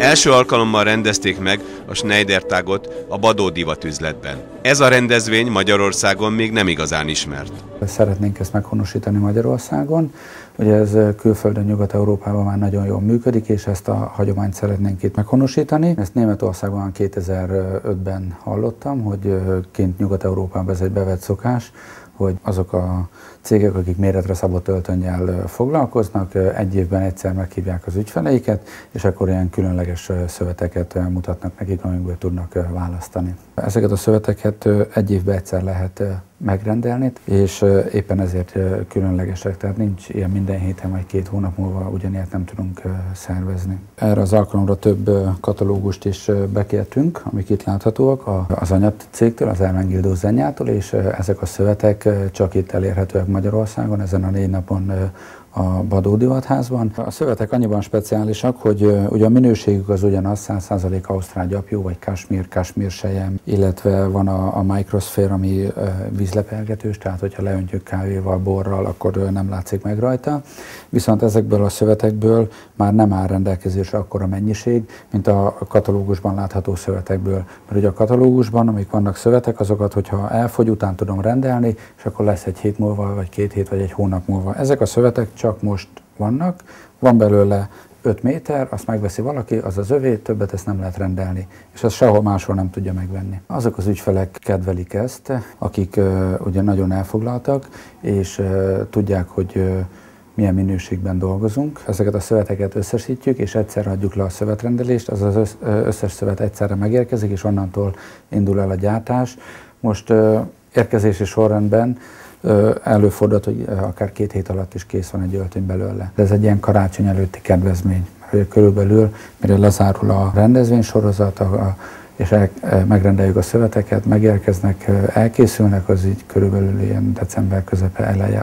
Első alkalommal rendezték meg a Schneidertagot a Badó divatüzletben. Ez a rendezvény Magyarországon még nem igazán ismert. Szeretnénk ezt meghonosítani Magyarországon. Ugye ez külföldön, Nyugat-Európában már nagyon jól működik, és ezt a hagyományt szeretnénk itt meghonosítani. Ezt Németországban 2005-ben hallottam, hogy kint Nyugat-Európában ez egy bevett szokás, hogy azok a cégek, akik méretre szabott öltönnyel foglalkoznak, egy évben egyszer meghívják az ügyfeleiket, és akkor ilyen különleges szöveteket mutatnak nekik, amikből tudnak választani. Ezeket a szöveteket egy évben egyszer lehet megrendelni, és éppen ezért különlegesek, tehát nincs ilyen minden héten vagy 2 hónap múlva ugyanilyet nem tudunk szervezni. Erre az alkalomra több katalógust is bekértünk, amik itt láthatóak az anyacégtől, az Ermenegildo Zenyától, és ezek a szövetek csak itt elérhetőek Magyarországon, ezen a 4 napon a Badó divatházban. A szövetek annyiban speciálisak, hogy ugye a minőségük az ugyanaz, 100% ausztrál gyapjú, vagy kasmír sejem, illetve van a Microsphere, ami vízlepelgetős, tehát hogyha leöntjük kávéval, borral, akkor nem látszik meg rajta. Viszont ezekből a szövetekből már nem áll rendelkezésre akkora mennyiség, mint a katalógusban látható szövetekből. Mert ugye a katalógusban, amik vannak szövetek, azokat, hogyha elfogy, után tudom rendelni, és akkor lesz egy hét múlva, vagy 2 hét, vagy egy hónap múlva. Ezek a szövetek csak most vannak, van belőle 5 méter, azt megveszi valaki, az az övé, többet ezt nem lehet rendelni, és azt sehol máshol nem tudja megvenni. Azok az ügyfelek kedvelik ezt, akik ugye nagyon elfoglaltak, és tudják, hogy milyen minőségben dolgozunk. Ezeket a szöveteket összesítjük, és egyszer adjuk le a szövetrendelést, az összes szövet egyszerre megérkezik, és onnantól indul el a gyártás. Most érkezési sorrendben előfordult, hogy akár 2 hét alatt is kész van egy öltöny belőle. De ez egy ilyen karácsony előtti kedvezmény. Körülbelül, mire lezárul a rendezvénysorozat, és megrendeljük a szöveteket, megérkeznek, elkészülnek, az így körülbelül ilyen december közepe eleje.